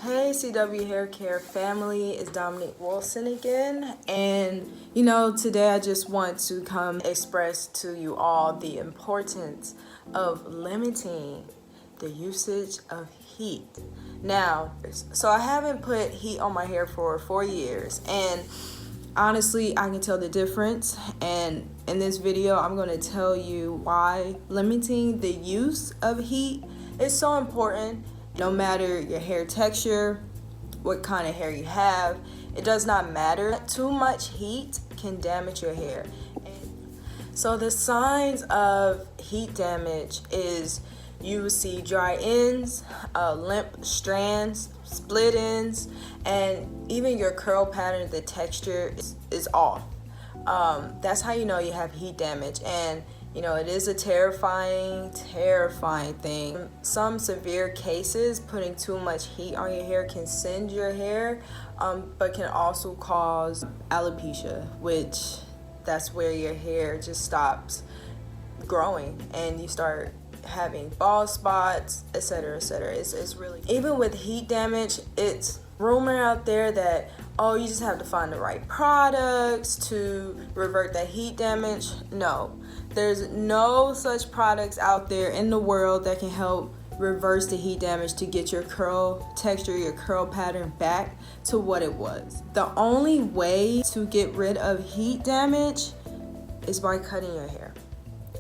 Hey CW Haircare family, it's Dominique Wilson again, and today I just want to come express to you all the importance of limiting the usage of heat. Now, so I haven't put heat on my hair for 4 years, and honestly I can tell the difference, and in this video I'm going to tell you why limiting the use of heat is so important. No matter your hair texture, what kind of hair you have, it does not matter. Too much heat can damage your hair. So the signs of heat damage is you will see dry ends, limp strands, split ends, and even your curl pattern, the texture is off. That's how you know you have heat damage. And it is a terrifying thing. Some severe cases, putting too much heat on your hair can singe your hair, but can also cause alopecia, which that's where your hair just stops growing and you start having bald spots, etc., etc. It's really, even with heat damage, it's rumor out there that you just have to find the right products to revert that heat damage. No, there's no such products out there in the world that can help reverse the heat damage to get your curl texture, your curl pattern back to what it was. The only way to get rid of heat damage is by cutting your hair.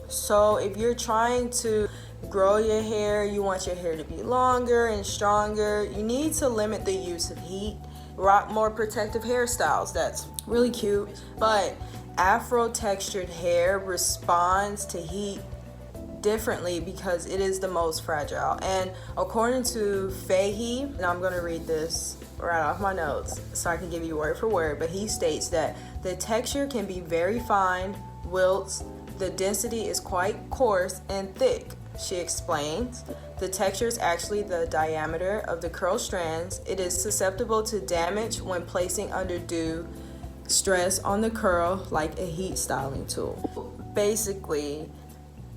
So if you're trying to grow your hair, you want your hair to be longer and stronger, you need to limit the use of heat. Rock more protective hairstyles. That's really cute, but Afro textured hair responds to heat differently because it is the most fragile. And according to Fahey, and I'm going to read this right off my notes so I can give you word for word, but he states that the texture can be very fine, wilts, the density is quite coarse and thick. She explains, the texture is actually the diameter of the curl strands. It is susceptible to damage when placing undue stress on the curl like a heat styling tool. Basically,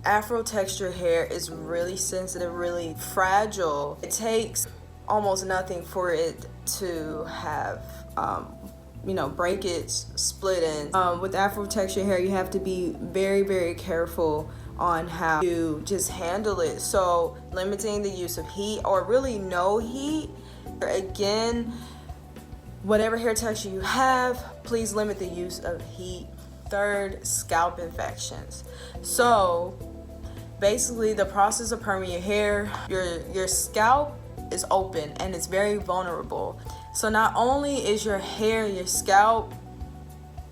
Afro texture hair is really sensitive, really fragile. It takes almost nothing for it to have breakage, split ends. With Afro texture hair, you have to be very, very careful on how you just handle it. So limiting the use of heat, or really no heat. Again, whatever hair texture you have, please limit the use of heat. Third, scalp infections. So basically the process of perming your hair, your scalp is open and it's very vulnerable. So not only is your hair, your scalp,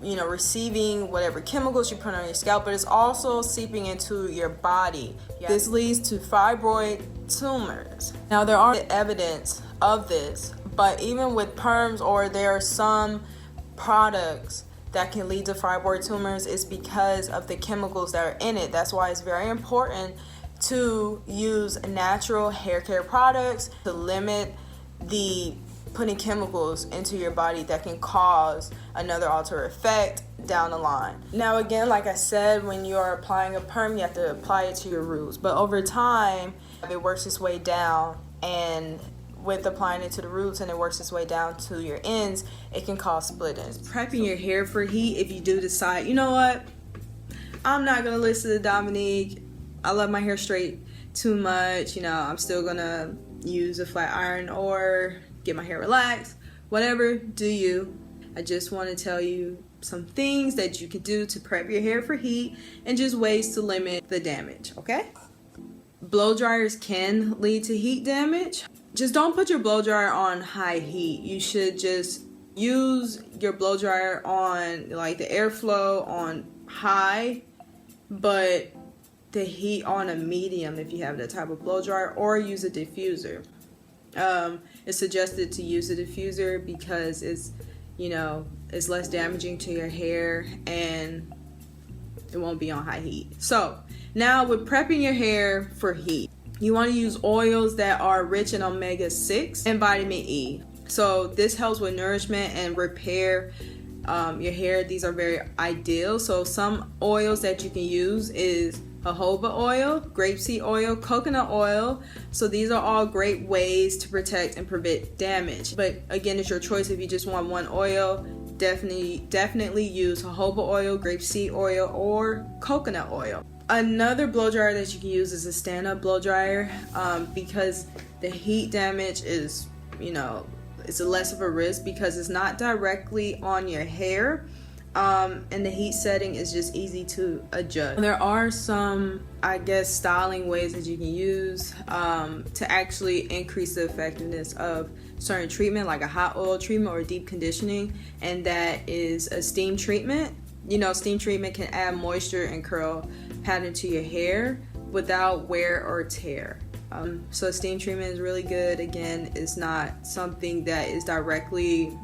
receiving whatever chemicals you put on your scalp, but it's also seeping into your body. This leads to fibroid tumors. Now, there are evidence of this, but even with perms, or there are some products that can lead to fibroid tumors, is because of the chemicals that are in it. That's why it's very important to use natural hair care products to limit the putting chemicals into your body that can cause another alter effect down the line. Now again, like I said, when you are applying a perm, you have to apply it to your roots, but over time it works its way down, and with applying it to the roots and it works its way down to your ends, it can cause split ends. Prepping your hair for heat, if you do decide, you know what, I'm not gonna listen to Dominique, I love my hair straight too much, I'm still gonna use a flat iron or get my hair relaxed, whatever, do you. I just want to tell you some things that you can do to prep your hair for heat and just ways to limit the damage, okay? Blow dryers can lead to heat damage. Just don't put your blow dryer on high heat. You should just use your blow dryer on like the airflow on high, but the heat on a medium if you have that type of blow dryer, or use a diffuser. It's suggested to use a diffuser because it's less damaging to your hair and it won't be on high heat. So now with prepping your hair for heat, you want to use oils that are rich in omega-6 and vitamin E. So this helps with nourishment and repair your hair. These are very ideal. So some oils that you can use is jojoba oil, grapeseed oil, coconut oil. So these are all great ways to protect and prevent damage. But again, it's your choice. If you just want one oil, definitely use jojoba oil, grapeseed oil, or coconut oil. Another blow dryer that you can use is a stand-up blow dryer, because the heat damage is, it's less of a risk because it's not directly on your hair, and the heat setting is just easy to adjust. There are some, styling ways that you can use to actually increase the effectiveness of certain treatment, like a hot oil treatment or deep conditioning, and that is a steam treatment. Steam treatment can add moisture and curl pattern to your hair without wear or tear. So steam treatment is really good. Again, it's not something that is directly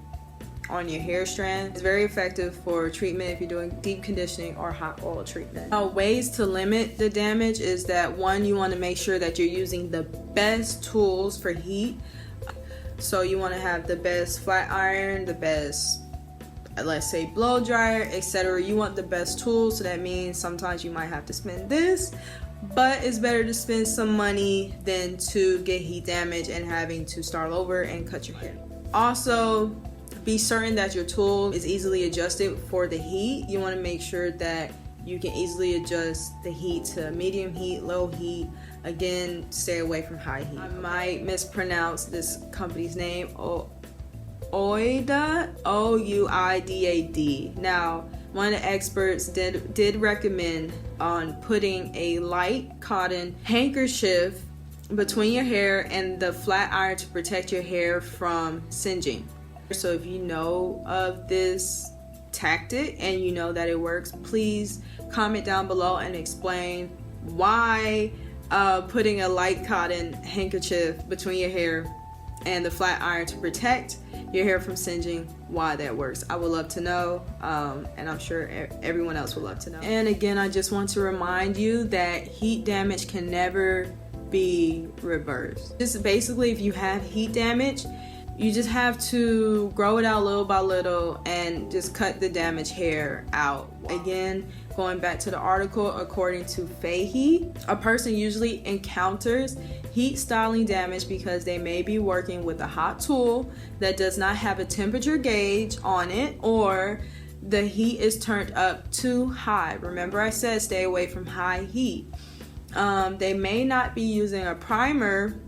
on your hair strand. It's very effective for treatment if you're doing deep conditioning or hot oil treatment. Ways to limit the damage is that, one, you want to make sure that you're using the best tools for heat. So you want to have the best flat iron, the best, let's say, blow dryer, etc. You want the best tools, so that means sometimes you might have to spend this, but it's better to spend some money than to get heat damage and having to start over and cut your hair. Also, be certain that your tool is easily adjusted for the heat. You want to make sure that you can easily adjust the heat to medium heat, low heat. Again, stay away from high heat. I might mispronounce this company's name. Ouidad, O-U-I-D-A-D. Now, one of the experts did recommend on putting a light cotton handkerchief between your hair and the flat iron to protect your hair from singeing. So if you know of this tactic and you know that it works, please comment down below and explain why putting a light cotton handkerchief between your hair and the flat iron to protect your hair from singeing, why that works. I would love to know, and I'm sure everyone else would love to know. And again, I just want to remind you that heat damage can never be reversed. Just basically, if you have heat damage, you just have to grow it out little by little and just cut the damaged hair out. Again, going back to the article, according to Fahey, a person usually encounters heat styling damage because they may be working with a hot tool that does not have a temperature gauge on it, or the heat is turned up too high. Remember, I said stay away from high heat. They may not be using a primer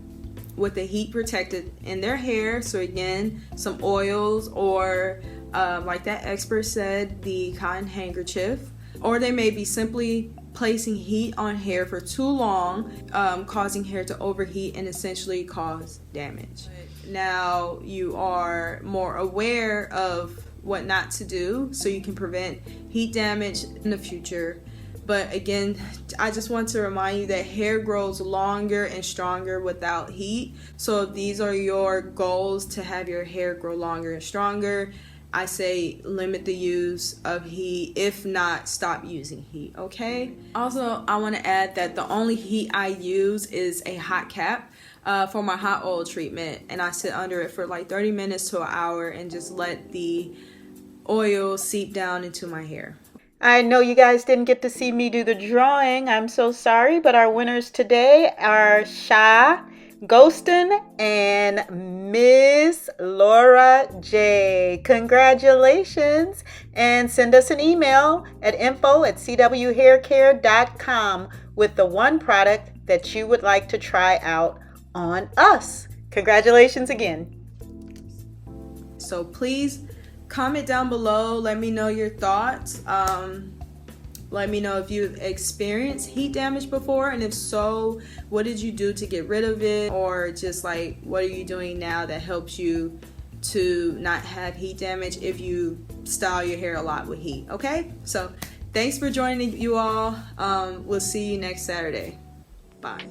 with the heat protected in their hair. So again, some oils, or like that expert said, the cotton handkerchief. Or they may be simply placing heat on hair for too long, causing hair to overheat and essentially cause damage. Now you are more aware of what not to do, so you can prevent heat damage in the future. But again, I just want to remind you that hair grows longer and stronger without heat. So if these are your goals to have your hair grow longer and stronger, I say limit the use of heat. If not, stop using heat, okay? Also, I want to add that the only heat I use is a hot cap for my hot oil treatment. And I sit under it for like 30 minutes to an hour and just let the oil seep down into my hair. I know you guys didn't get to see me do the drawing. I'm so sorry, but our winners today are Sha, Ghostin, and Miss Laura J. Congratulations, and send us an email at info@cwhaircare.com with the one product that you would like to try out on us. Congratulations again. So please comment down below. Let me know your thoughts. Let me know if you've experienced heat damage before, and if so, what did you do to get rid of it? Or just like, what are you doing now that helps you to not have heat damage if you style your hair a lot with heat? Okay, so thanks for joining, you all. We'll see you next Saturday. Bye.